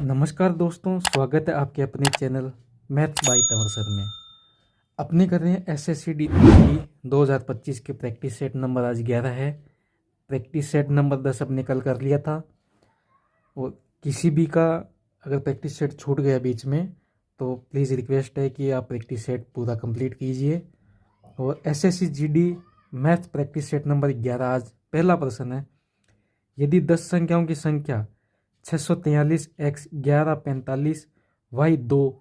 नमस्कार दोस्तों, स्वागत है आपके अपने channel maths by Tanwar sir में। अपने कर रहे हैं एसएससी डी 2025 के प्रैक्टिस सेट नंबर आज 11 है। प्रैक्टिस सेट नंबर 10 अपने कल कर लिया था। और किसी भी का अगर प्रैक्टिस सेट छूट गया बीच में तो प्लीज़ रिक्वेस्ट है कि आप प्रैक्टिस सेट पूरा कंप्लीट कीजिए। और SSC GD maths practice set number 11 आज पहला प्रश्न है। यदि 10 संख्याओं की संख्या 643 x 1145 y 2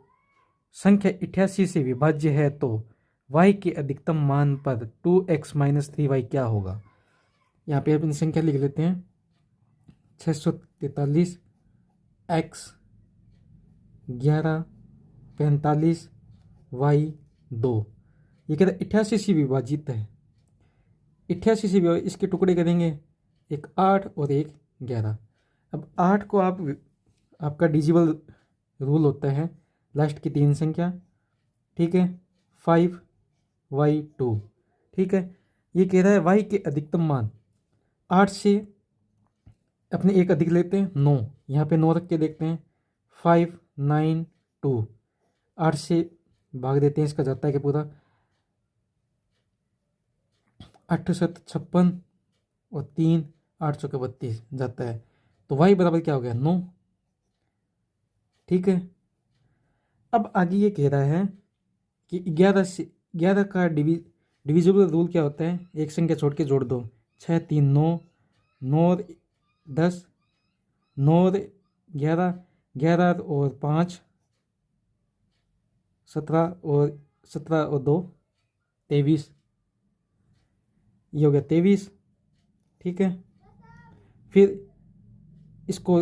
संख्या 88 से विभाज्य है तो y के अधिकतम मान पर 2x - 3y क्या होगा। यहाँ पे अपनी संख्या लिख लेते हैं 643 x 1145 y 2। ये कहते हैं 88 से विभाजित है। 88 से विभाजित इसके टुकड़े करेंगे, एक 8 और एक 11। अब 8 को आपका डिजिबल रूल होता है लास्ट की 3 संख्या, ठीक है, 5y2, ठीक है। ये कह रहा है y के अधिकतम मान 8 से अपने एक अधिक लेते हैं 9, यहाँ पे 9 रख के देखते हैं 5 9 2, 8 से भाग देते हैं, इसका जाता है कि पूरा 8 7 56 और 3 8 चौके 32 जाता है, तो y बराबर क्या हो गया 9, ठीक है। अब आगे ये कह रहा है कि 11 का डिविजिबल रूल क्या होता है, एक संख्या छोड़ के जोड़ दो, 6 3 9 9 10 9 11 11 और 5 17 और 17 और 2 23, ये हो गया 23, ठीक है। फिर इसको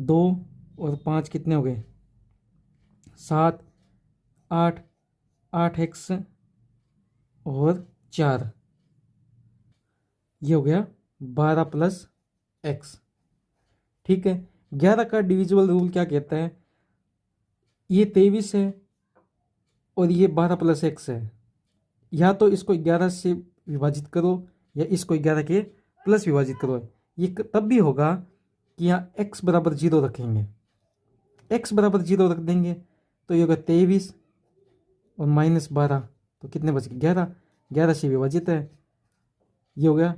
2 और 5 कितने हो गए 7 8 8x और 4, ये हो गया 12 + x, ठीक है। 11 का डिविजिबल रूल क्या कहता है, ये 23 है और ये 12 + x है। या तो इसको 11 से विभाजित करो या इसको 11 के प्लस विभाजित करो। ये तब भी होगा कि यहाँ x बराबर 0 रखेंगे, x बराबर 0 रख देंगे तो ये होगा 23 और -12, तो कितने बच गए 11, 11 से विभाजित है, ये हो गया,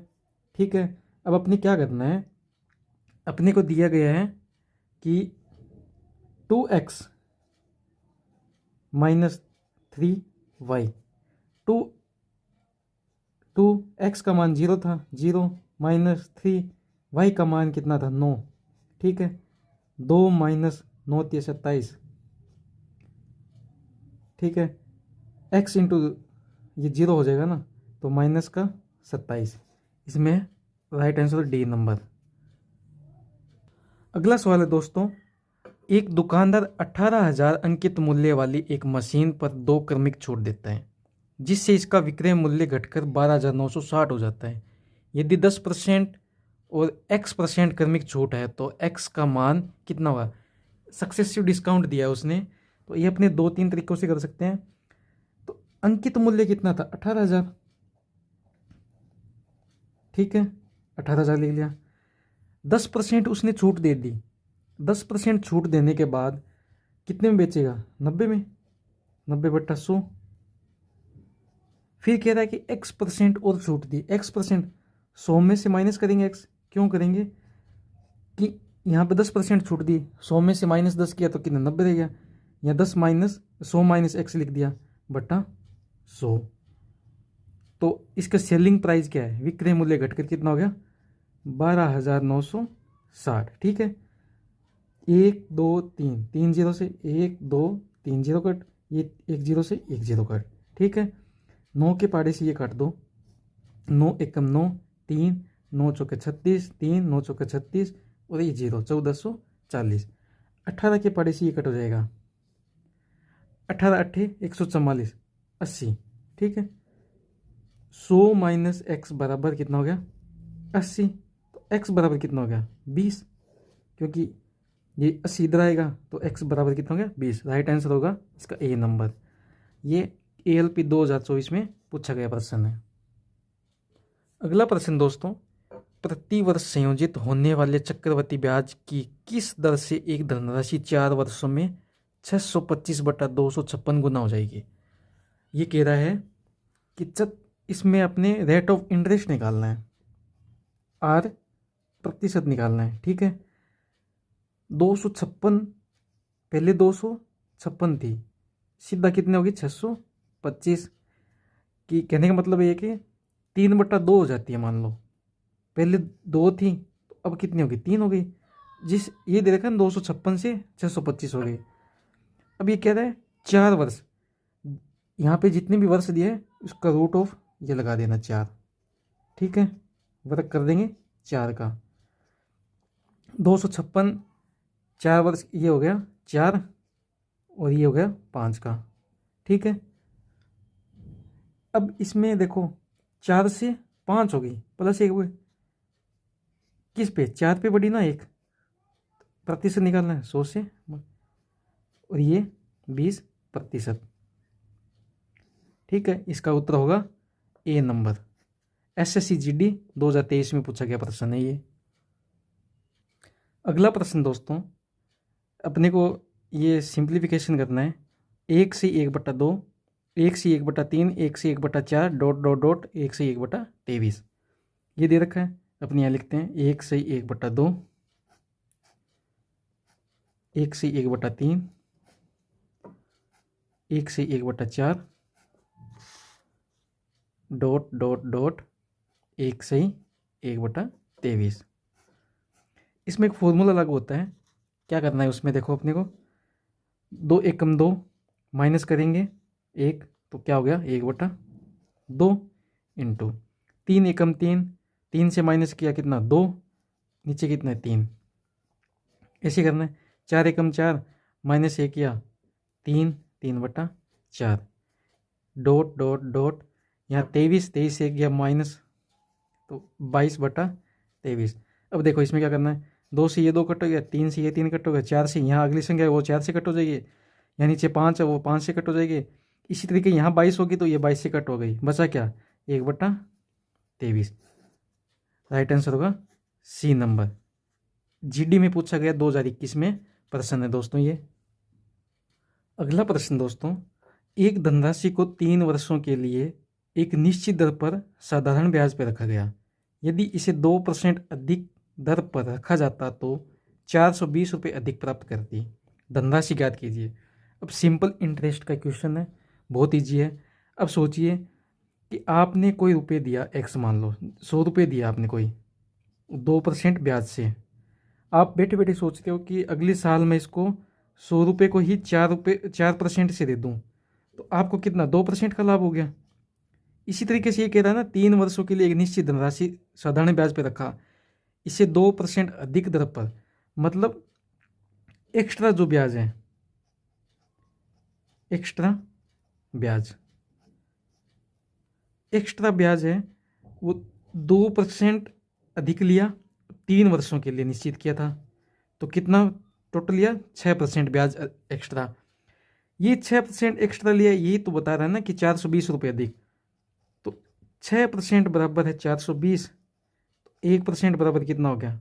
ठीक है। अब अपने क्या करना है, अपने को दिया गया है कि 2x - 3y, 2x का मान 0 था, 0 - 3y का मान कितना था 9, ठीक है। 2 - 9 = 27, ठीक है। x इंटू ये 0 हो जाएगा ना, तो -27, इसमें राइट आंसर डी नंबर। अगला सवाल है दोस्तों, एक दुकानदार 18,000 अंकित मूल्य वाली एक मशीन पर 2 क्रमिक छूट देता है, जिससे इसका विक्रय मूल्य घटकर 12,960 हो जाता है। यदि 10% और x% क्रमिक छूट है तो x का मान कितना होगा। सक्सेसिव डिस्काउंट दिया है उसने, तो ये अपने 2-3 तरीकों से कर सकते हैं। तो अंकित मूल्य कितना था 18,000, ठीक है, 18,000 लिख लिया। 10% उसने छूट दे दी, 10% छूट देने के बाद कितने में बेचेगा 90 में, 90/100। फिर कह रहा है कि x% और छूट दी, x% 100 में से माइनस करेंगे x, क्यों करेंगे कि यहाँ पे 10% छूट दी, 100 में से -10 किया तो कितना 90 रह गया, या 10 - 100 - x लिख दिया बटा 100। तो इसका सेलिंग प्राइस क्या है, विक्रय मूल्य घटकर कितना हो गया 12,960, ठीक है। 1 2 3 3 0 से 1 2 3 0 कट, ये 1 0 से 1 0 कट, ठीक है। 9 के पाड़े से ये काट दो, 9 एकम 9 3 9 चौके 36 3 9 चौके 36 और ये 0 1440। 18 के पाड़े से ये कट हो जाएगा, 18 8 144 80, ठीक है। 100 - x बराबर कितना हो गया 80, तो x बराबर कितना हो गया 20, क्योंकि ये 80 इधर आएगा तो x बराबर कितना हो गया 20। राइट आंसर होगा इसका ए नंबर। ये ALP 2024 में पूछा गया प्रश्न है। अगला प्रश्न दोस्तों, प्रति वर्ष संयोजित होने वाले चक्रवृद्धि ब्याज की किस दर से एक धनराशि 4 वर्षों में 625/256 गुना हो जाएगी। ये कह रहा है कि इसमें अपने रेट ऑफ इंटरेस्ट निकालना है, आर प्रतिशत निकालना है। ठीक है, 256 पहले 256 थी, सीधा कितने होगी 625 की। कहने का मतलब ये कि 3/2 हो जाती है। मान लो पहले 2 थी तो अब कितनी होगी 3 हो गई। जिस ये दे रखा है 256 से 625 हो गई। अब ये कह रहा है 4 वर्ष, यहाँ पे जितने भी वर्ष दिए है उसका रूट ऑफ ये लगा देना 4। ठीक है, वर्ग कर देंगे 4 का। 256 4 वर्ष ये हो गया 4 और ये हो गया 5 का। ठीक है, अब इसमें देखो 4 से 5 हो गई प्लस 1 हो गई, किस पे 4 पे बढ़ी ना 1, प्रतिशत निकालना है 100 से, और ये 20%। ठीक है, इसका उत्तर होगा ए नंबर। SSC GD 2023 में पूछा गया प्रश्न है ये। अगला प्रश्न दोस्तों, अपने को ये सिंप्लीफिकेशन करना है। 1 से 1/2, 1 से 1/3, 1 से 1/4 डॉट डॉट डॉट 1 से 1/23 ये दे रखा है। अपने यहाँ लिखते हैं 1 से 1/2, 1 से 1/3, 1 से 1/4 डॉट डॉट डॉट 1 से 1/23। इसमें एक फॉर्मूला लागू होता है। क्या करना है उसमें देखो, अपने को 2 एकम 2 माइनस करेंगे 1 तो क्या हो गया 1/2 इंटू 3 एकम 3, 3 से माइनस किया कितना 2, नीचे कितना है 3। ऐसे करना है 4 एकम 4 माइनस 1 किया 3, 3/4 डॉट डॉट डॉट यहाँ 23, 23 से गया माइनस तो 22/23। अब देखो इसमें क्या करना है, 2 से ये 2 कट हो गया, 3 से ये 3 कट हो गया, 4 से यहाँ अगली संख्या है वो 4 से कट हो जाएगी, यहाँ नीचे 5 है वो 5 से कट हो जाएगी। इसी तरीके यहाँ 22 होगी तो ये 22 से कट हो गई, बचा क्या 1/23। राइट आंसर होगा सी नंबर। GD में पूछा गया 2021 में प्रश्न है दोस्तों ये। अगला प्रश्न दोस्तों, एक धनराशि को 3 वर्षों के लिए एक निश्चित दर पर साधारण ब्याज पर रखा गया। यदि इसे 2% अधिक दर पर रखा जाता तो 420 रुपये अधिक प्राप्त करती। धनराशि ज्ञात कीजिए। अब सिंपल इंटरेस्ट का क्वेश्चन है, बहुत ईजी है। अब सोचिए कि आपने कोई रुपये दिया एक्स, मान लो 100 रुपये दिया आपने कोई 2% ब्याज से। आप बैठे बैठे सोचते हो कि अगले साल मैं इसको 100 रुपये को ही 4% से दे दूँ तो आपको कितना 2% का लाभ हो गया। इसी तरीके से ये कह रहा है ना 3 वर्षों के लिए एक निश्चित धनराशि साधारण ब्याज पर रखा, इसे 2% अधिक दर पर, मतलब एक्स्ट्रा जो ब्याज है, एक्स्ट्रा ब्याज है वो 2% अधिक लिया, 3 वर्षों के लिए निश्चित किया था तो कितना टोटल लिया 6% ब्याज एक्स्ट्रा। ये 6% एक्स्ट्रा लिया, यही तो बता रहा है ना कि 420 रुपये अधिक, तो 6% बराबर है 420, तो 1% बराबर कितना हो गया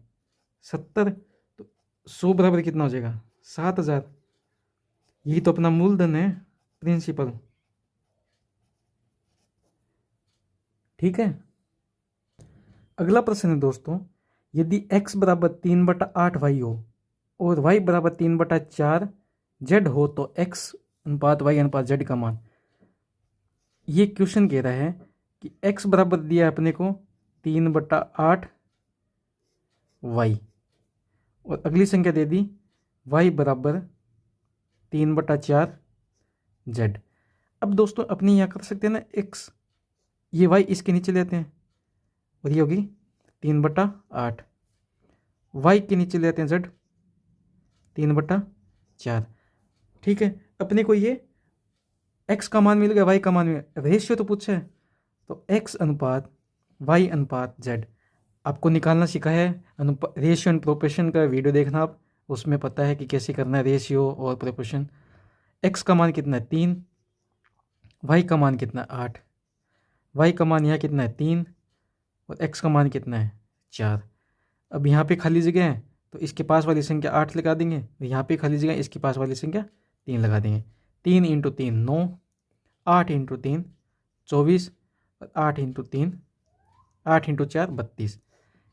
70, तो 100 बराबर कितना हो जाएगा 7000। यही तो अपना मूलधन है, प्रिंसिपल। ठीक है, अगला प्रश्न है दोस्तों, यदि x बराबर 3/8 y हो और y बराबर 3/4 z हो तो x अनुपात y अनुपात z का मान। ये क्वेश्चन कह रहा है कि x बराबर दिया है अपने को 3/8 y और अगली संख्या दे दी y बराबर 3/4 z। अब दोस्तों अपने यहाँ कर सकते हैं ना x, ये y इसके नीचे लेते हैं और ये होगी 3/8, y के नीचे लेते हैं z 3/4। ठीक है, अपने को ये x का मान मिल गया, y का मान मिल गया, रेशियो तो पूछा है तो x अनुपात y अनुपात z आपको निकालना सीखा है। रेशियो एंड प्रोपोर्शन का वीडियो देखना आप, उसमें पता है कि कैसे करना है रेशियो और प्रोपोर्शन। x का मान कितना है 3, y का मान कितना है 8, y का मान यहाँ कितना है 3 और x का मान कितना है 4। अब यहाँ पे खाली जगह है तो इसके पास वाली संख्या 8 लगा देंगे, यहाँ पे खाली जगह इसके पास वाली संख्या 3 लगा देंगे। 3 इंटू 3 9, 8 इंटू 3 24, 8 इंटू 3 8 इंटू 4 32।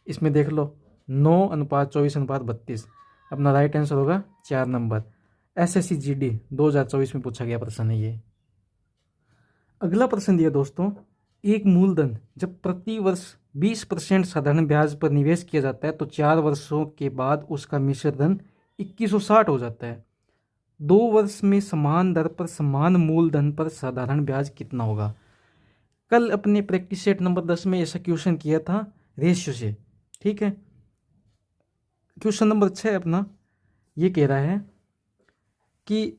इसमें देख लो 9:24:32। अपना राइट आंसर होगा 4 नंबर। SSC GD 2024 में पूछा गया प्रश्न है ये। अगला प्रश्न दिया दोस्तों, एक मूलधन जब प्रति वर्ष 20% साधारण ब्याज पर निवेश किया जाता है तो 4 वर्षों के बाद उसका मिश्र धन 2160 हो जाता है। 2 वर्ष में समान दर पर समान मूलधन पर साधारण ब्याज कितना होगा। कल अपने प्रैक्टिस सेट नंबर 10 में ऐसा क्वेश्चन किया था रेशियो से, ठीक है। क्वेश्चन नंबर 6 अपना ये कह रहा है कि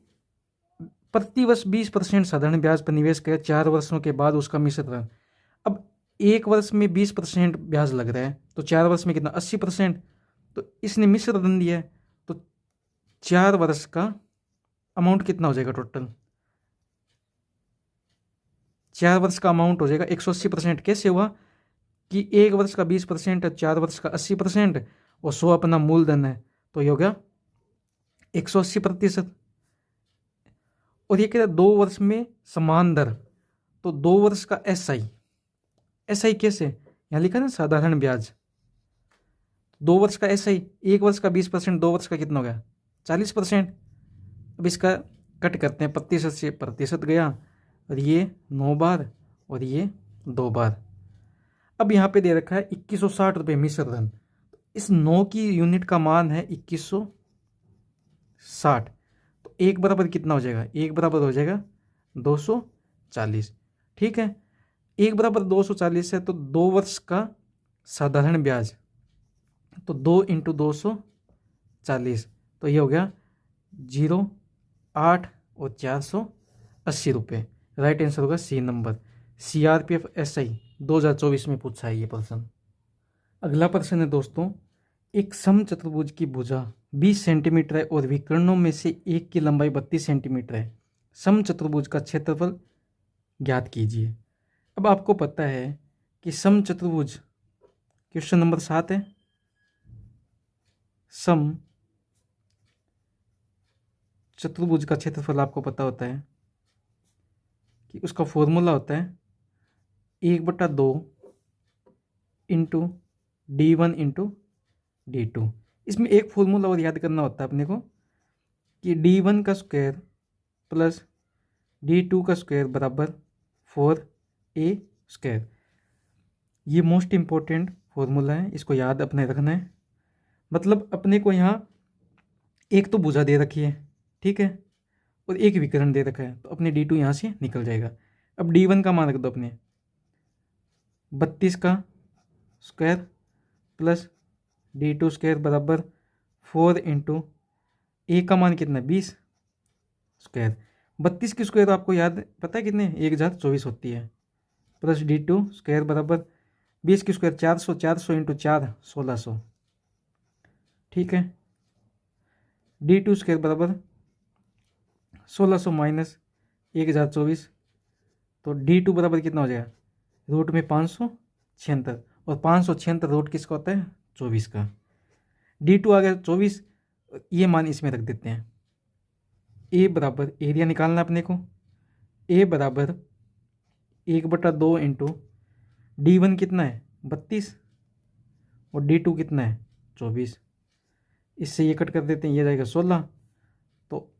प्रतिवर्ष 20% साधारण ब्याज पर निवेश करें, 4 वर्षों के बाद उसका मिश्र धन। अब 1 वर्ष में 20% ब्याज लग रहा है तो 4 वर्ष में कितना 80%। तो इसने मिश्र धन दिया है तो 4 वर्ष का अमाउंट कितना हो जाएगा टोटल। 4 वर्ष का अमाउंट हो जाएगा 180%। कैसे हुआ कि 1 वर्ष का 20% है, 4 वर्ष का 80% और 100 अपना मूलधन है तो ये हो गया 180%। और ये कह रहा है 2 वर्ष में समान दर, तो 2 वर्ष का SI कैसे, यहाँ लिखा ना साधारण ब्याज। 2 वर्ष का SI, 1 वर्ष का 20%, 2 वर्ष का कितना हो गया 40%। अब इसका कट करते हैं, प्रतिशत से प्रतिशत गया और ये 9 बार और ये 2 बार। अब यहाँ पे दे रखा है 2160 रुपये मिश्र धन। इस 9 की यूनिट का मान है 2160, तो 1 बराबर कितना हो जाएगा, 1 बराबर हो जाएगा 240। ठीक है, 1 बराबर 240 है तो 2 वर्ष का साधारण ब्याज, तो 2 इंटू 240 तो ये हो गया 0, 8 और 480 रुपये। राइट आंसर होगा सी नंबर। CRPF SI 2024 में पूछा है ये प्रश्न। अगला प्रश्न है दोस्तों, एक समचतुर्भुज की भुजा 20 सेंटीमीटर है और विकर्णों में से एक की लंबाई 32 सेंटीमीटर है। समचतुर्भुज का क्षेत्रफल ज्ञात कीजिए। अब आपको पता है कि समचतुर्भुज, क्वेश्चन नंबर 7 है, सम चतुर्भुज का क्षेत्रफल आपको पता होता है कि उसका फॉर्मूला होता है 1/2 इंटू D1 इंटू D2। इसमें एक फॉर्मूला और याद करना होता है अपने को कि D1 का स्क्वायर प्लस D2 का स्क्वायर बराबर 4A स्क्वायर। ये मोस्ट इम्पोर्टेंट फॉर्मूला है, इसको याद अपने रखना है। मतलब अपने को यहाँ एक तो भुजा दे रखी है, ठीक है, और एक विकर्ण दे रखा है, तो अपने D2 यहाँ से निकल जाएगा। अब D1 का मान रख दो अपने 32 का स्क्वायर प्लस D2 स्क्वायर बराबर 4 इंटू ए का मान कितना है 20 स्क्वायर। 32 की स्क्वायर आपको याद पता है कितने 1024 होती है, प्लस D2 स्क्वायर बराबर 20 की स्क्वायर 400, 400 इंटू 4 1600। ठीक है, D2 स्क्वायर बराबर 1600 माइनस 1024, तो D2 बराबर कितना हो जाएगा, रूट में 576, और 576 रूट किसका होता है 24 का। D2 आ गया 24, ये मान इसमें रख देते हैं। ए बराबर एरिया निकालना अपने को, ए बराबर 1/2 इंटू D1 कितना है 32 और D2 कितना है 24। इससे ये कट कर देते हैं, ये जाएगा 16, तो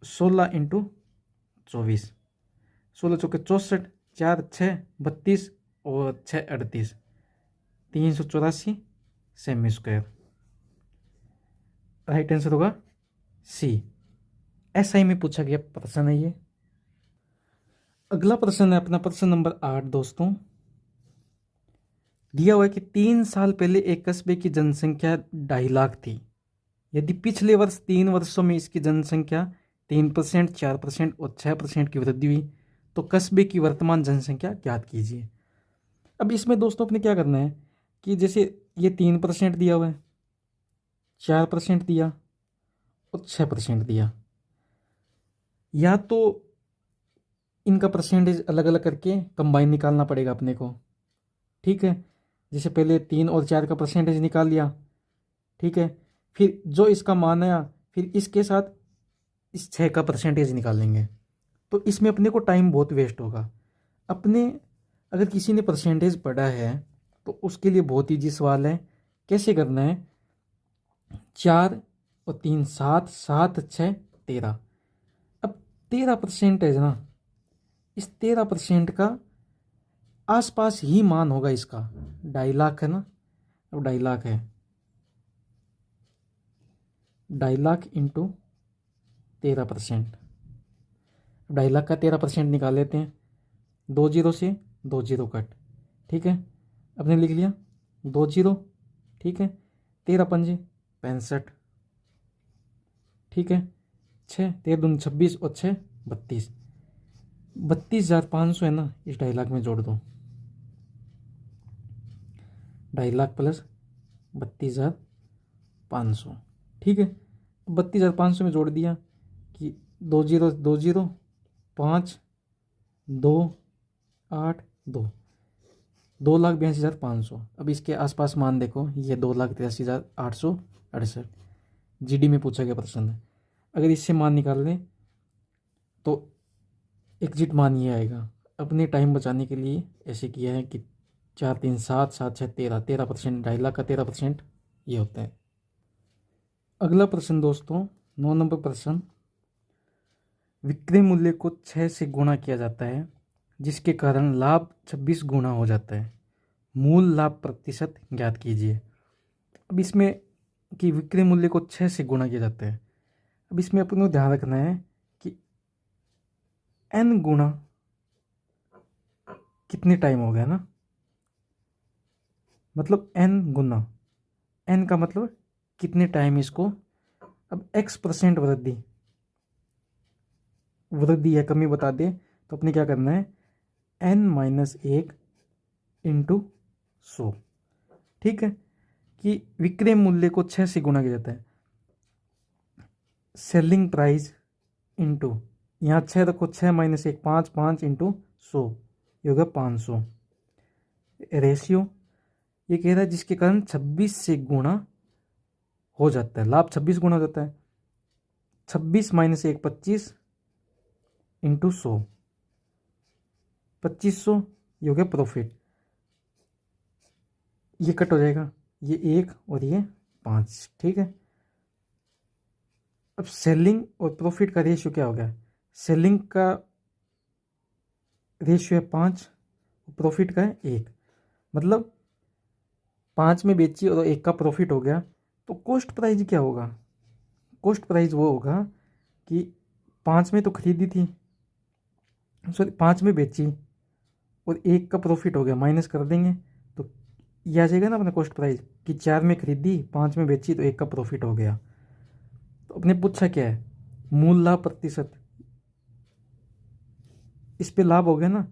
16 इंटू 24, 16 चौके 64, 4 6 32 और 6 38, 384 सेमी स्क्वायर। राइट आंसर होगा सी। SI में पूछा गया प्रश्न है ये। अगला प्रश्न है अपना प्रश्न नंबर 8 दोस्तों। दिया हुआ है कि 3 साल पहले एक कस्बे की जनसंख्या 2.5 लाख थी। यदि पिछले वर्ष 3 वर्षों में इसकी जनसंख्या 3%, 4% और 6% की वृद्धि हुई तो कस्बे की वर्तमान जनसंख्या ज्ञात कीजिए। अब इसमें दोस्तों अपने क्या करना है कि जैसे ये 3% दिया हुआ है, 4% दिया और 6% दिया, या तो इनका परसेंटेज अलग अलग करके कंबाइन निकालना पड़ेगा अपने को। ठीक है, जैसे पहले 3 और 4 का परसेंटेज निकाल लिया, ठीक है। फिर जो इसका मान आया फिर इसके साथ इस 6 का परसेंटेज निकालेंगे। तो इसमें अपने को टाइम बहुत वेस्ट होगा। अपने अगर किसी ने परसेंटेज पढ़ा है तो उसके लिए बहुत ईजी सवाल है। कैसे करना है, 4 और 3 7, 7 6 13। अब 13% है ना, इस 13% का आसपास ही मान होगा इसका। 2.5 लाख है ना, अब 2.5 लाख है, 2.5 लाख इंटू 13%। 2.5 लाख का 13% निकाल लेते हैं, 2 जीरो से 2 जीरो कट, ठीक है। अपने लिख लिया 2 जीरो, ठीक है। 13 पंजे 65, ठीक है। 6 13 दूनी 26 और 6 32, 32,500 है ना, इस 2.5 लाख में जोड़ दो। 2.5 लाख प्लस 32,500, ठीक है। 32,500 में जोड़ दिया कि 2 जीरो 2 जीरो 5 2 8 2, 2,82,500। अब इसके आसपास मान देखो, ये 2,83,868 जीडी में पूछा गया प्रश्न है। अगर इससे मान निकाल लें तो एग्जिट मान ये आएगा। अपने टाइम बचाने के लिए ऐसे किया है कि 4 3 7 7 6 13, 13%, 2.5 लाख का 13% ये होता है। अगला प्रश्न दोस्तों 9 नंबर प्रश्न, विक्रय मूल्य को 6 से गुणा किया जाता है जिसके कारण लाभ 26 गुना हो जाता है। मूल लाभ प्रतिशत ज्ञात कीजिए। अब इसमें कि विक्रय मूल्य को 6 से गुणा किया जाता है। अब इसमें अपन को ध्यान रखना है कि n गुना कितने टाइम हो गया ना, मतलब n गुना, n का मतलब कितने टाइम इसको। अब x% वृद्धि या कमी बता दे तो अपने क्या करना है, n-1 इंटू 100, ठीक है। कि विक्रय मूल्य को 6 से गुणा किया जाता है, सेलिंग प्राइस इंटू, यहाँ 6 रखो, 6-1 5, 5 इंटू 100 ये होगा 500। रेशियो ये कह रहा है जिसके कारण 26 से गुणा हो जाता है, लाभ 26 गुना हो जाता है। 26-1 25 इंटू 100, 2500 ये हो गया प्रॉफिट। ये कट हो जाएगा, ये 1 और ये 5, ठीक है। अब सेलिंग और प्रॉफिट का रेशियो क्या हो गया, सेलिंग का रेशियो है 5, प्रॉफिट का है 1, मतलब 5 में बेची और 1 का प्रॉफिट हो गया। तो कॉस्ट प्राइस क्या होगा, कॉस्ट प्राइस वो होगा कि 5 में तो खरीदी थी, सॉरी 5 में बेची और 1 का प्रॉफिट हो गया, माइनस कर देंगे तो ये आ जाएगा ना अपना कॉस्ट प्राइस कि 4 में खरीदी 5 में बेची तो 1 का प्रॉफिट हो गया। तो अपने पूछा क्या है, मूल लाभ प्रतिशत, इस पे लाभ हो गया ना,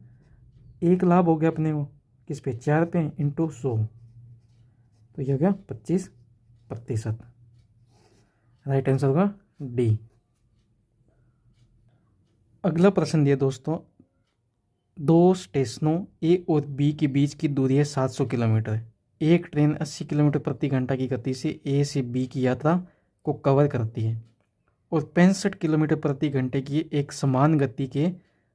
1 लाभ हो गया अपने को किस पे, 4 पे इंटू 100, तो ये हो गया 25%। राइट आंसर होगा डी। अगला प्रश्न दिया दोस्तों, 2 स्टेशनों ए और बी के बीच की दूरी है 700 किलोमीटर। एक ट्रेन 80 किलोमीटर प्रति घंटा की गति से ए से बी की यात्रा को कवर करती है और 65 किलोमीटर प्रति घंटे की एक समान गति के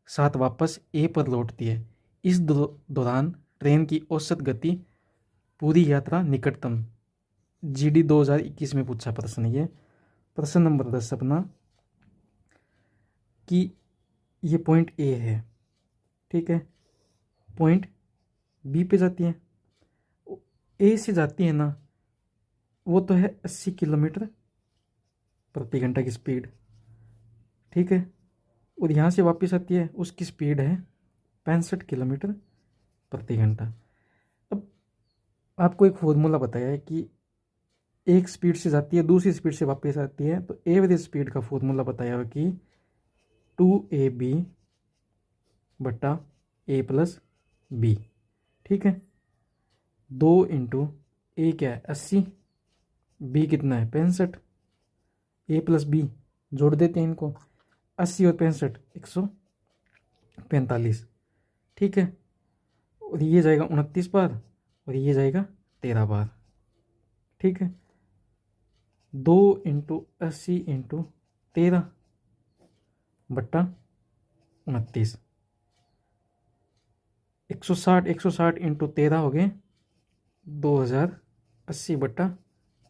साथ वापस ए पर लौटती है। इस दौरान ट्रेन की औसत गति पूरी यात्रा निकटतम। जीडी 2021 में पूछा प्रश्न ये। प्रश्न नंबर 10 अपना कि ये पॉइंट ए है, ठीक है, पॉइंट बी पे जाती है, ए से जाती है ना, वो तो है 80 किलोमीटर प्रति घंटा की स्पीड, ठीक है, और यहाँ से वापस आती है उसकी स्पीड है 65 किलोमीटर प्रति घंटा। अब आपको एक फॉर्मूला बताया है कि एक स्पीड से जाती है दूसरी स्पीड से वापस आती है, तो एवरेज स्पीड का फॉर्मूला बताया हुआ कि 2ab बटा a प्लस बी, ठीक है। 2 इंटू ए क्या है 80, बी कितना है 65, a प्लस बी जोड़ देते हैं इनको, 80 और 65 145, ठीक है। और ये जाएगा 29 बार और ये जाएगा 13 बार। ठीक है, 2 इंटू 80 इंटू 13 बट्टा 29, 160 इंटू 13 हो गए 2080 बट्टा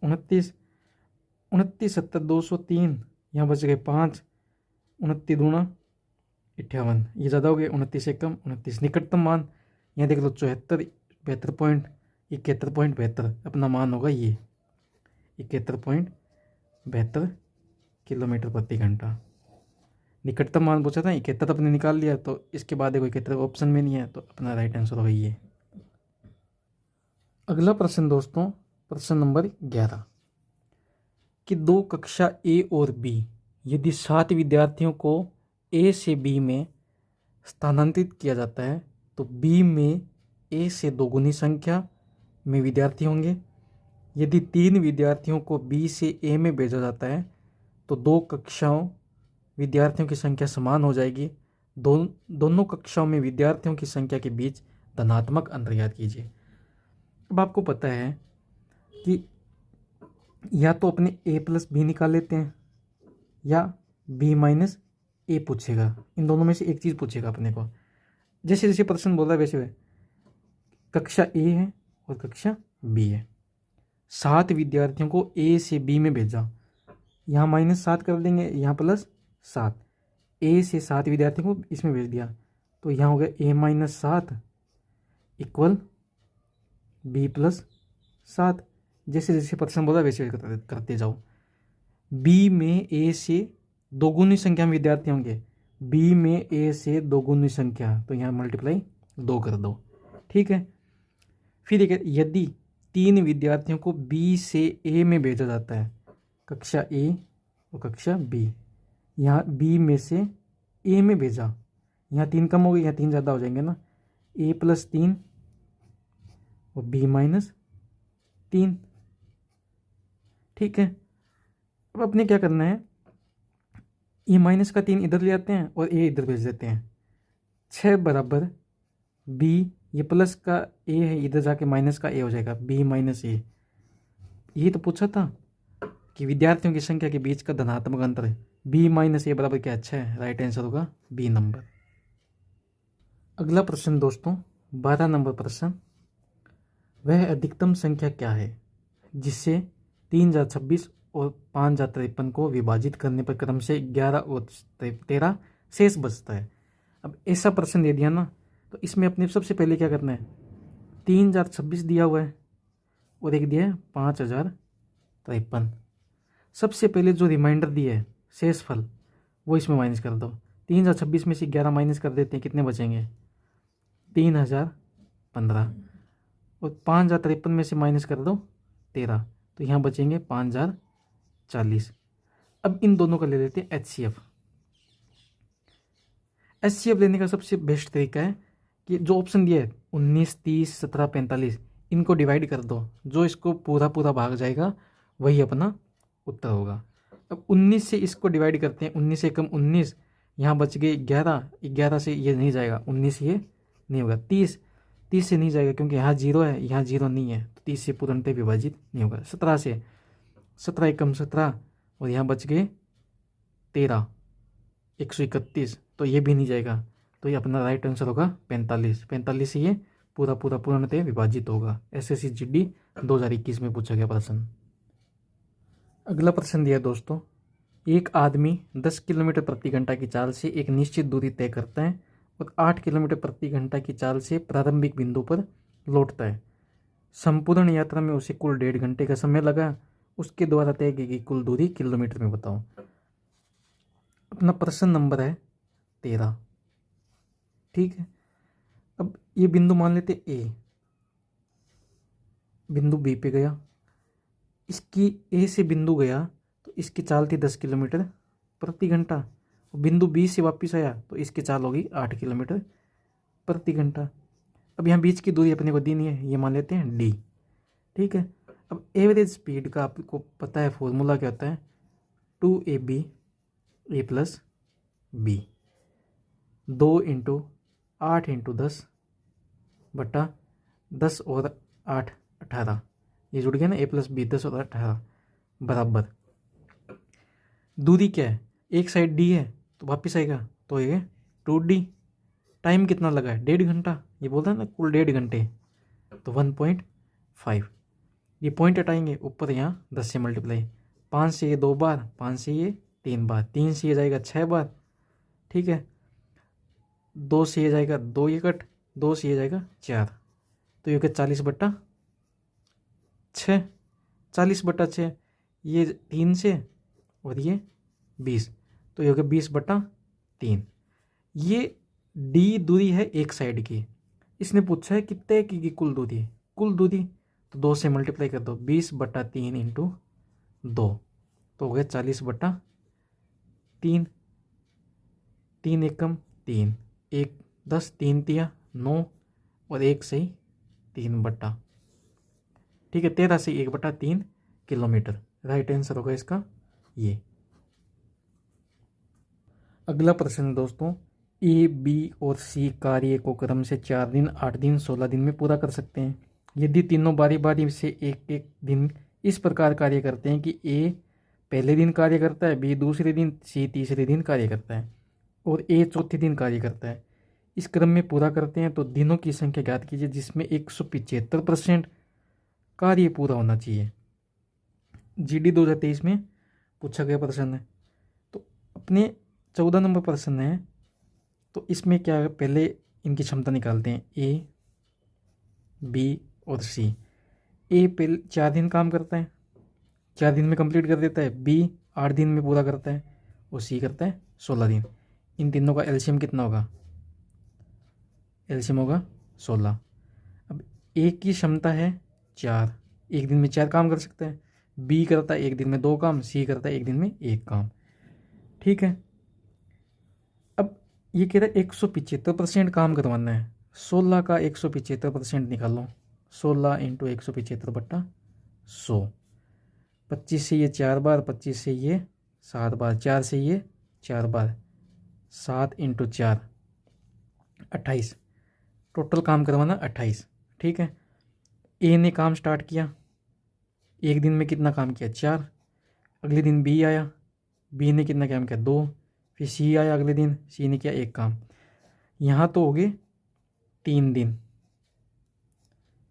29, 29 70 203, यहाँ बच गए 5, 29 दूना 58, ये ज़्यादा हो गए, 29 से कम 29। निकटतम मान यहाँ देख लो 74, 71.72, अपना मान होगा ये 71.72 किलोमीटर प्रति घंटा। निकटतम मान पूछा था, 71 अपने निकाल लिया, तो इसके बाद देखो 71 ऑप्शन में नहीं है, तो अपना राइट आंसर होगा ये। अगला प्रश्न दोस्तों, प्रश्न नंबर 11 कि दो कक्षा ए और बी यदि 7 विद्यार्थियों को ए से बी में स्थानांतरित किया जाता है तो बी में ए से दोगुनी संख्या में विद्यार्थी होंगे। यदि 3 विद्यार्थियों को बी से ए में भेजा जाता है तो दो कक्षाओं विद्यार्थियों की संख्या समान हो जाएगी। दोनों कक्षाओं में विद्यार्थियों की संख्या के बीच धनात्मक अंतर ज्ञात कीजिए। अब आपको पता है कि या तो अपने a प्लस बी निकाल लेते हैं या b माइनस ए पूछेगा, इन दोनों में से एक चीज़ पूछेगा अपने को। जैसे जैसे प्रश्न बोल रहा है वैसे कक्षा a है और कक्षा b है, 7 विद्यार्थियों को a से b में भेजा, यहाँ -7 कर देंगे, यहाँ +7, a से 7 विद्यार्थियों को इसमें भेज दिया, तो यहाँ हो गया a-7 इक्वल b+7। जैसे जैसे प्रश्न बोला वैसे करते जाओ। बी में ए से दोगुनी संख्या में विद्यार्थी होंगे, बी में ए से दोगुनी संख्या, तो यहाँ मल्टीप्लाई 2 कर दो। ठीक है, फिर एक यदि 3 विद्यार्थियों को बी से ए में भेजा जाता है, कक्षा ए और कक्षा बी, यहाँ बी में से ए में भेजा, यहाँ 3 कम हो गए, यहाँ 3 ज़्यादा हो जाएंगे ना, a+3 और b-3। ठीक है, अब अपने क्या करना है, ये माइनस का 3 इधर ले आते हैं और ए इधर भेज देते हैं। 6 बराबर बी, ये प्लस का ए है, इधर जाके माइनस का ए हो जाएगा, b-a। ये तो पूछा था कि विद्यार्थियों की संख्या के बीच का धनात्मक अंतर है, b-a बराबर क्या, 6, राइट आंसर होगा बी नंबर। अगला प्रश्न दोस्तों, 12 नंबर प्रश्न, वह अधिकतम संख्या क्या है जिससे 3026 और 5053 को विभाजित करने पर क्रम से 11 और 13 शेष बचता है। अब ऐसा प्रश्न दे दिया ना, तो इसमें अपने सबसे पहले क्या करना है, 3026 दिया हुआ है और एक दिया है 5053। सबसे पहले जो रिमाइंडर दिया है शेष फल, वो इसमें माइनस कर दो। 3026 में से 11 माइनस कर देते हैं, कितने बचेंगे, 3015, और 5053 में से माइनस कर दो 13, तो यहाँ बचेंगे 5040। अब इन दोनों का ले लेते हैं HCF। HCF लेने का सबसे बेस्ट तरीका है कि जो ऑप्शन दिया है 19, 30, 17, 45, इनको डिवाइड कर दो, जो इसको पूरा पूरा भाग जाएगा वही अपना उत्तर होगा। अब 19 से इसको डिवाइड करते हैं, 19 से कम 19, यहाँ बच गए 11, 11 से ये नहीं जाएगा, 19 से ये नहीं होगा, 30 से नहीं जाएगा क्योंकि यहाँ 0 है, यहाँ 0 नहीं है, तो 30 से पूर्णतः विभाजित नहीं होगा। 17 से 17 कम 17, और यहाँ बच गए 13, 131, तो ये भी नहीं जाएगा, तो ये अपना राइट आंसर होगा 45। 45 से ये पूर्णतः विभाजित होगा। SSC GD 2021 में पूछा गया प्रश्न। अगला प्रश्न दिया दोस्तों, एक आदमी 10 किलोमीटर प्रति घंटा की चाल से एक निश्चित दूरी तय करता है और 8 किलोमीटर प्रति घंटा की चाल से प्रारंभिक बिंदु पर लौटता है। संपूर्ण यात्रा में उसे कुल 1.5 घंटे का समय लगा। उसके द्वारा तय की गई कुल दूरी किलोमीटर में बताओ। अपना प्रश्न नंबर है 13। ठीक है, अब ये बिंदु मान लेते ए, बिंदु बी पे गया, इसकी ए से बिंदु गया तो इसकी चाल थी 10 किलोमीटर प्रति घंटा, बिंदु बी से वापस आया तो इसकी चाल होगी 8 किलोमीटर प्रति घंटा। अब यहाँ बीच की दूरी अपने को दी नहीं है, ये मान लेते हैं d। ठीक है, अब एवरेज स्पीड का आपको पता है फॉर्मूला क्या होता है, 2ab a प्लस b, 2 × 8 × 10 बटा 10 और 8 18, ये जुड़ गया ना, a+b 10 और 18 बराबर। दूरी क्या है, एक साइड d है तो वापस आएगा तो ये 2d। टाइम कितना लगा है, 1.5 घंटा, ये बोलता है ना कुल 1.5 घंटे, तो 1.5। ये पॉइंट हटाएंगे, ऊपर यहाँ 10 से मल्टीप्लाई, 5 से ये 2 बार, 5 से ये 3 बार, 3 से ये जाएगा 6 बार, ठीक है। 2 से ये जाएगा 2, ये कट, 2 से ये जाएगा 4, तो ये क्या 40/6, 40/6, ये 3 से और ये 20, तो ये हो गया 20/3। ये डी दूरी है एक साइड की, इसने पूछा है कितने की कुल दूरी, कुल दूरी तो 2 से मल्टीप्लाई कर दो, 20/3 इंटू 2, तो हो गया 40/3। 3 एकम 3, 1 10, 3 तिया 9 और 1 सही 3 बट्टा, ठीक है, 13 से 1/3 किलोमीटर। राइट आंसर होगा इसका ये। अगला प्रश्न है दोस्तों, ए बी और सी कार्य को क्रम से 4 दिन 8 दिन 16 दिन में पूरा कर सकते हैं। यदि तीनों बारी बारी से एक एक दिन इस प्रकार कार्य करते हैं कि ए पहले दिन कार्य करता है, बी दूसरे दिन, सी तीसरे दिन कार्य करता है और ए चौथे दिन कार्य करता है, इस क्रम में पूरा करते हैं, तो दिनों की संख्या ज्ञात कीजिए जिसमें 175% कार्य पूरा होना चाहिए। जीडी 2023 में पूछा गया प्रश्न है। तो अपने 14 नंबर प्रश्न है, तो इसमें क्या है, पहले इनकी क्षमता निकालते हैं, ए बी और सी। ए पहले 4 दिन काम करता है, 4 दिन में कंप्लीट कर देता है, बी 8 दिन में पूरा करता है और सी करता है 16 दिन। इन तीनों का एलसीएम कितना होगा, एलसीएम होगा 16। अब ए की क्षमता है 4, एक दिन में 4 काम कर सकता है, बी करता है एक दिन में 2 काम, सी करता है एक दिन में 1 काम, ठीक है। अब ये कह रहा है 175% काम करवाना है, 16 का 175% निकालो, 16 इंटू 175/100, 25 से ये 4 बार, 25 से ये 7 बार, 4 से ये 4 बार, 7 इंटू 4 28, टोटल काम करवाना 28, ठीक है। ए ने काम स्टार्ट किया, एक दिन में कितना काम किया 4, अगले दिन बी आया, बी ने कितना काम किया 2, फिर सी आया अगले दिन, सी ने किया 1 काम, यहाँ तो हो गए 3 दिन,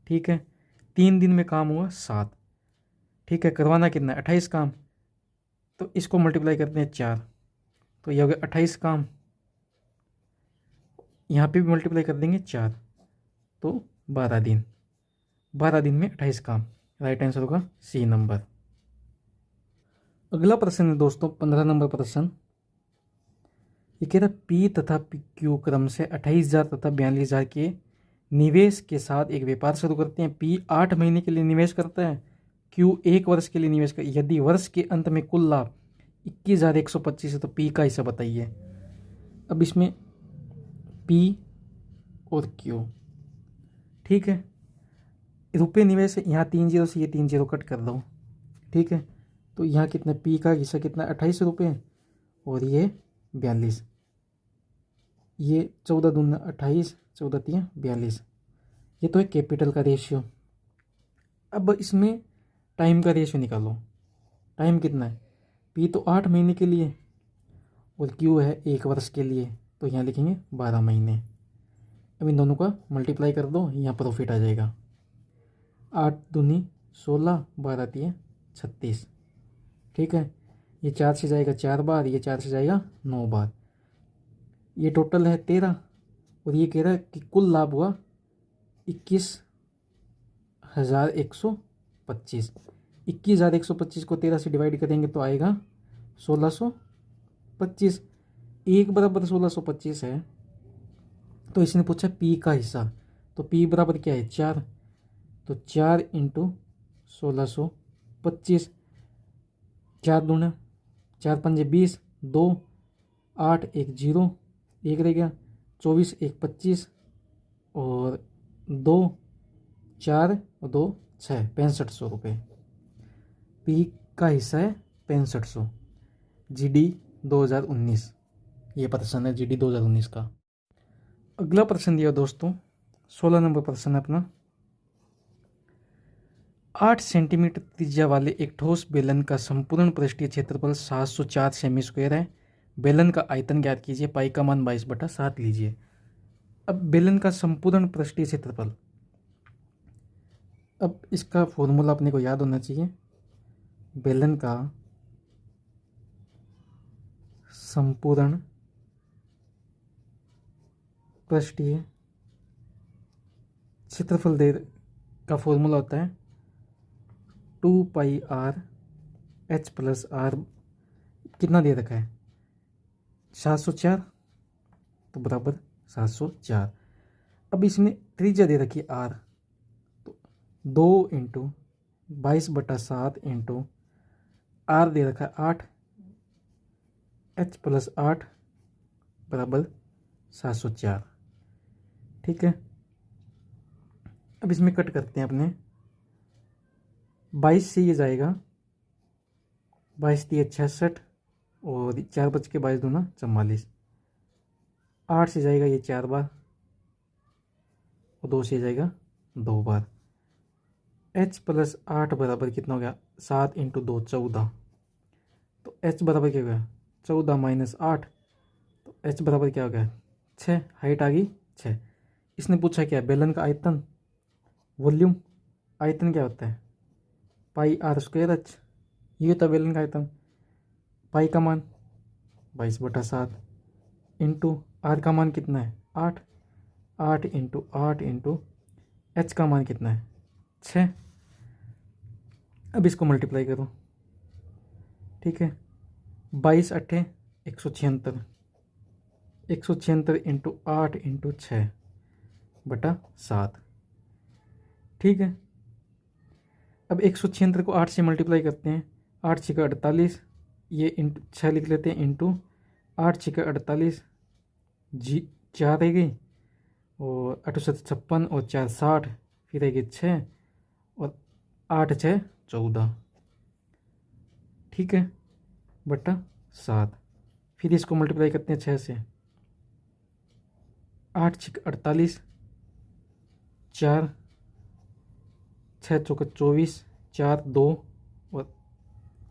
ठीक है। 3 दिन में काम हुआ 7, ठीक है। करवाना कितना 28 काम, तो इसको मल्टीप्लाई करते हैं 4, तो यह हो गया 28 काम, यहाँ पे भी मल्टीप्लाई कर देंगे 4, तो 12 दिन, 12 दिन में 28 काम। राइट आंसर होगा सी नंबर। अगला प्रश्न है दोस्तों 15 नंबर प्रश्न, ये कह रहा पी तथा पी क्यू क्रम से 28,000 तथा 42,000 के निवेश के साथ एक व्यापार शुरू करते हैं। पी 8 महीने के लिए निवेश करता है, क्यू 1 वर्ष के लिए निवेश कर, यदि वर्ष के अंत में कुल लाभ 21,125 है तो पी का हिस्सा बताइए। अब इसमें पी और क्यू, ठीक है, रुपये निवेश है, यहाँ 3 0 से ये 3 0 कट कर दो, ठीक है। तो यहाँ कितना पी का हिस्सा कितना 28 रुपये और ये 42, ये 14 दूना 28, 14 3 42, ये तो है कैपिटल का रेशियो। अब इसमें टाइम का रेशियो निकालो, टाइम कितना है, पी तो 8 महीने के लिए और क्यू है 1 वर्ष के लिए, तो यहाँ लिखेंगे 12 महीने। अब इन दोनों का मल्टीप्लाई कर दो, यहाँ प्रॉफिट आ जाएगा, 8 दूनी 16, 12 3 36, ठीक है। ये 4 से जाएगा 4 बार, ये 4 से जाएगा 9 बार, ये टोटल है 13 और ये कह रहा है कि कुल लाभ हुआ 21,125। 21,125 को 13 से डिवाइड करेंगे तो आएगा 1,625, 1 बराबर 1,625 है। तो इसने पूछा पी का हिस्सा, तो पी बराबर क्या है 4, तो 4 इंटू 1,625, 4 दूना 4 पंजे 20, 2 8 1 0, 1 रह गया, 24 1 25 और 2 4 और 2 6, 6500 रुपये। पी का हिस्सा है 6500। जीडी 2019, ये प्रश्न है जीडी 2019 का। अगला प्रश्न दिया दोस्तों 16 नंबर प्रश्न है अपना, 8 सेंटीमीटर त्रिज्या वाले एक ठोस बेलन का संपूर्ण पृष्ठीय क्षेत्रफल 704 सेमी स्क्वायर है। बेलन का आयतन ज्ञात कीजिए, पाई का मान 22/7 लीजिए। अब बेलन का संपूर्ण पृष्ठीय क्षेत्रफल, अब इसका फॉर्मूला अपने को याद होना चाहिए। बेलन का संपूर्ण पृष्ठीय क्षेत्रफल दे का फॉर्मूला होता है 2πr(h+r). कितना दे रखा है 704, तो बराबर 704। अब इसमें त्रिज्या दे रखी है r, तो 2 × 22/7 × r दे रखा है 8, h+8 बराबर 704। ठीक है, अब इसमें कट करते हैं अपने। 22 से ये जाएगा, 22 × 66 और 4 बच के 22 दूना 44। 8 से जाएगा ये 4 बार और 2 से जाएगा 2 बार। h+8 बराबर कितना हो गया 7 × 2 14। तो h बराबर क्या हो गया 14 - 8, तो h बराबर क्या हो गया 6। हाइट आ गई 6। इसने पूछा क्या बेलन का आयतन, वॉल्यूम। आयतन क्या होता है πr²h, ये होता है बेलन का आयतन। पाई का मान 22/7 इंटू आर का मान कितना है 8, 8 × 8 × h का मान कितना है 6। अब इसको मल्टीप्लाई करो। ठीक है, 22 × 8 = 176, 176 × 8 × 6/7। ठीक है, अब 176 को 8 से मल्टीप्लाई करते हैं। 8 × 6 = 48, ये इंटू 6 लिख लेते हैं, इंटू 8 × 6 = 48, जी 4 रह गई, और 8 × 7 = 56 और 4 60, फिर रह गई 6 और 8 × 6 = 14। ठीक है, बटा 7। फिर इसको मल्टीप्लाई करते हैं 6 से। 8 × 6 = 48, 4 6 × 4 = 24, 4 2 और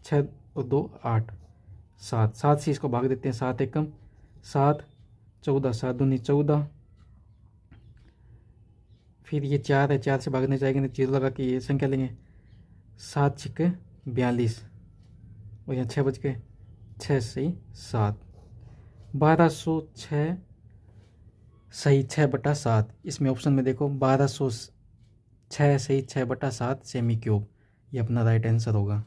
6 और 2 8, 7। 7 से इसको भाग देते हैं, 7 एकम 7, 14 7 दूनी 14। फिर ये 4 है, 4 से भागने जाएंगे तो 0 लगा के ये संख्या लेंगे। 7 × 6 = 42 और यहाँ 6 बच गए, 6 सही 7, 1206 सही 6/7। इसमें ऑप्शन में देखो 1206 सही 6/7 सेमी क्यूब, ये अपना राइट आंसर होगा।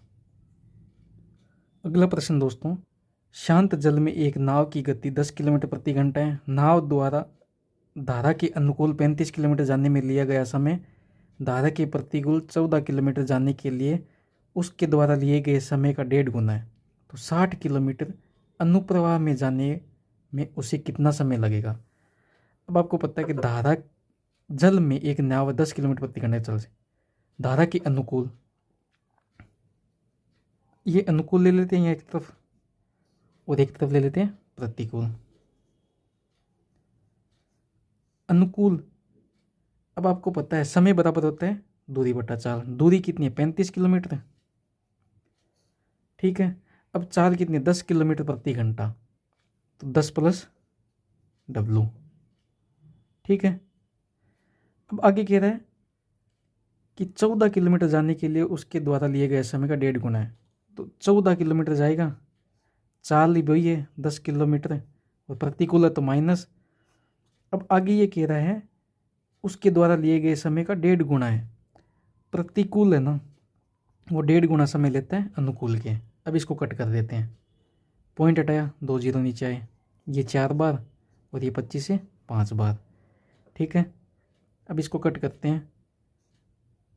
अगला प्रश्न दोस्तों, शांत जल में एक नाव की गति 10 किलोमीटर प्रति घंटा है। नाव द्वारा धारा के अनुकूल 35 किलोमीटर जाने में लिया गया समय धारा के प्रतिकूल 14 किलोमीटर जाने के लिए उसके द्वारा लिए गए समय का 1.5 गुना है। तो 60 किलोमीटर अनुप्रवाह में जाने में उसे कितना समय लगेगा। अब आपको पता है कि धारा जल में एक नाव 10 किलोमीटर प्रति घंटा चल से, धारा के अनुकूल, ये अनुकूल ले लेते हैं एक तरफ और एक तरफ ले लेते हैं प्रतिकूल। अनुकूल, अब आपको पता है समय बराबर होता है दूरी बटा चाल। दूरी कितनी है 35 किलोमीटर। ठीक है, अब चाल कितनी है 10 किलोमीटर प्रति घंटा, तो 10 + W। ठीक है, अब आगे कह रहा है कि 14 किलोमीटर जाने के लिए उसके द्वारा लिए गए समय का 1.5 गुना है। तो 14 किलोमीटर जाएगा, चाल ही वही है 10 किलोमीटर और प्रतिकूल है तो माइनस। अब आगे ये कह रहा है उसके द्वारा लिए गए समय का 1.5 गुना है। प्रतिकूल है ना, वो 1.5 गुना समय लेता है अनुकूल के। अब इसको कट कर देते हैं, पॉइंट हटाया, 2 0 नीचे आए, ये 4 बार और ये 25 से 5 बार। ठीक है, अब इसको कट करते हैं।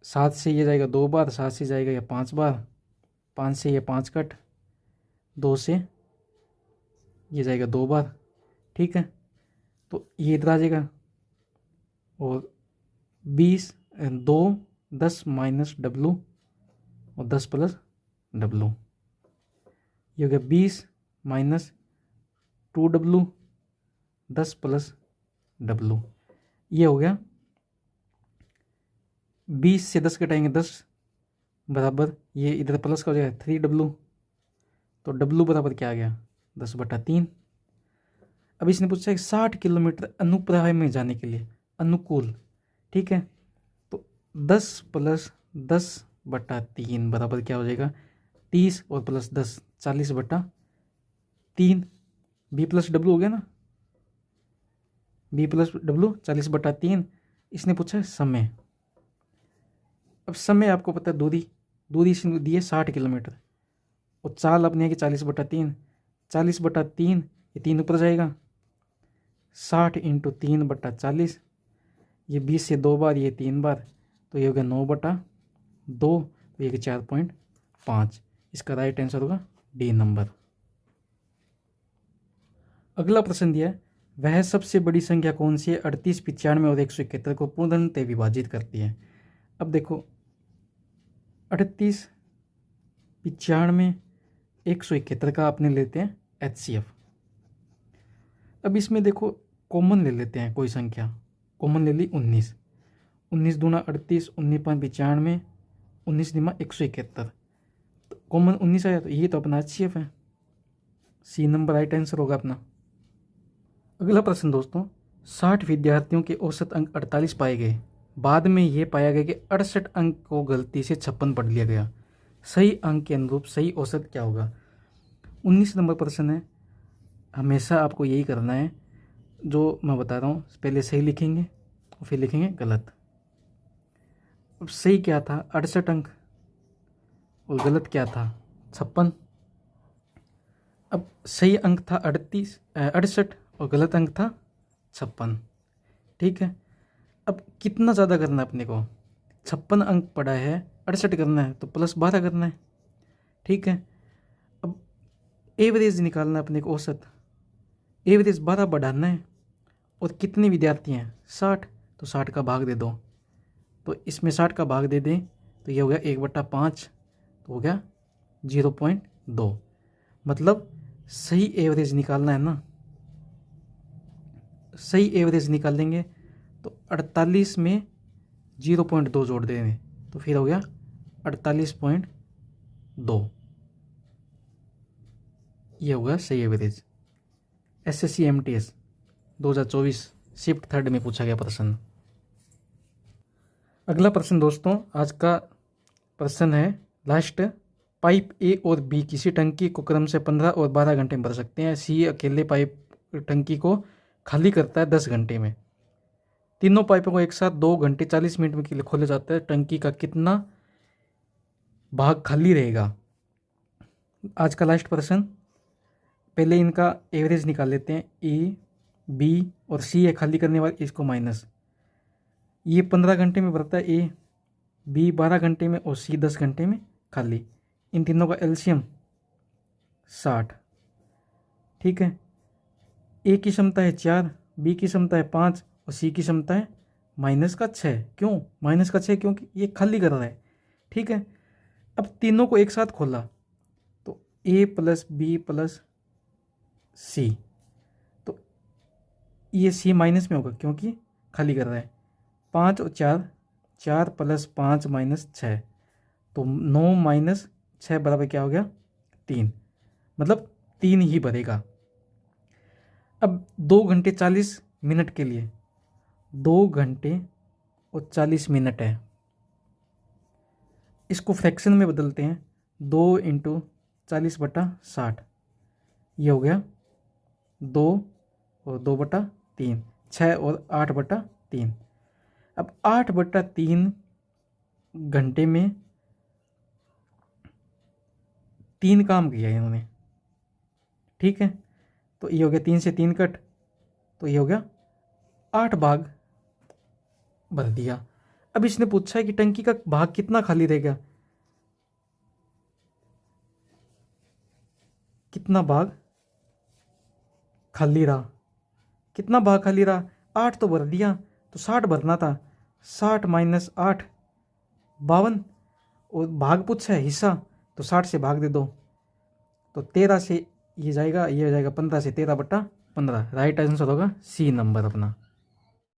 7 से ये जाएगा 2 बार, 7 से जाएगा ये 5 बार, 5 से ये 5 कट, 2 से ये जाएगा 2 बार। ठीक है, तो ये इधर आ जाएगा और 20 2 10 - W और 10 + W, ये हो गया 20 - 2W 10 + W, ये हो गया 20 से 10 घटाएंगे 10, बराबर ये इधर प्लस का हो जाएगा 3W, तो W बराबर क्या आ गया 10/3। अब इसने पूछा है 60 किलोमीटर अनुप्रवाह में जाने के लिए अनुकूल, ठीक है, तो 10 + 10/3 बराबर क्या हो जाएगा 30 और प्लस 10 40/3। B + W हो गया ना, B + W 40/3। इसने पूछा है समय। अब समय आपको पता है दूरी इसने दी है 60 किलोमीटर और चाल अपने की 40/3, 40/3 ये 3 ऊपर जाएगा, 60 × 3/40, ये 20 से 2 बार, ये 3 बार, तो ये हो गया 9/2, तो ये 4.5। इसका राइट आंसर होगा डी नंबर। अगला प्रश्न दिया है वह सबसे बड़ी संख्या कौन सी है 38, 95 और 171 को पूर्णतः विभाजित करती है। अब देखो 38, 95, 171 का अपने लेते हैं HCF। अब इसमें देखो कॉमन ले लेते हैं, कोई संख्या कॉमन ले ली 19, 19 दूना 38, 19 × 5 = 95, 19 × 171, तो कॉमन 19 आया, तो ये तो अपना HCF है, सी नंबर राइट आंसर होगा अपना। अगला प्रश्न दोस्तों 60 विद्यार्थियों के औसत अंक 48 पाए गए, बाद में ये पाया गया कि 68 अंक को गलती से 56 पढ़ लिया गया, सही अंक के अनुरूप सही औसत क्या होगा। 19 नंबर प्रश्न है, हमेशा आपको यही करना है जो मैं बता रहा हूँ, पहले सही लिखेंगे और फिर लिखेंगे गलत। अब सही क्या था 68 अंक और गलत क्या था 56। अब सही अंक था 68 और गलत अंक था 56, ठीक है। अब कितना ज़्यादा करना है अपने को, 56 अंक पड़ा है, 68 करना है तो +12 करना है, ठीक है। अब एवरेज निकालना है अपने को, औसत एवरेज 12 बढ़ाना है, और कितने विद्यार्थी हैं 60, तो 60 का भाग दे दो, तो इसमें 60 का भाग दे दें तो ये हो गया 1/5, तो हो गया 0.2। मतलब सही एवरेज निकालना है ना, सही एवरेज निकालेंगे तो 48 में 0.2 जोड़ देंगे तो फिर हो गया 48.2, ये होगा सही average. SSC MTS 2024 shift 3rd में पूछा गया प्रश्न। अगला प्रश्न दोस्तों आज का प्रश्न है लास्ट, पाइप A और B किसी टंकी को क्रम से 15 और 12 घंटे में भर सकते हैं। C अकेले पाइप टंकी को खाली करता है 10 घंटे में। तीनों पाइपों को एक साथ 2 घंटे 40 मिनट में के लिए खोला जाता है, टंकी का कितना भाग खाली रहेगा। आज का लास्ट प्रश्न, पहले इनका एवरेज निकाल लेते हैं। A, B और C है खाली करने वाले, इसको माइनस, ये 15 घंटे में भरता है A, B 12 घंटे में और C 10 घंटे में खाली। इन तीनों का एलसीएम 60, ठीक है। A की क्षमता है 4, B की क्षमता है 5 और C की क्षमता है -6। क्यों -6? क्योंकि ये खाली कर रहा है, ठीक है। अब तीनों को एक साथ खोला तो A + B + C, तो ये C माइनस में होगा क्योंकि खाली कर रहा है। 5 और 4, 4 + 5 - 6, तो 9 - 6 बराबर क्या हो गया 3, मतलब 3 ही भरेगा। अब 2 घंटे 40 मिनट के लिए 2 घंटे और 40 मिनट है, इसको फ्रैक्शन में बदलते हैं। 2 × 40/60, ये हो गया 2 और 2/3, 6 और 8/3। अब 8/3 घंटे में 3 काम किया इन्होंने, ठीक है। तो ये हो गया 3 से 3 कट, तो ये हो गया 8 भाग भर दिया। अब इसने पूछा है कि टंकी का भाग कितना खाली रहेगा, कितना भाग खाली रहा, कितना भाग खाली रहा 8 तो भर दिया, तो 60 भरना था। 60 - 8 52, और भाग पूछा है हिस्सा, तो 60 से भाग दे दो, तो 13 से ये जाएगा, ये हो जाएगा 15 से 13/15। राइट आंसर होगा C नंबर अपना।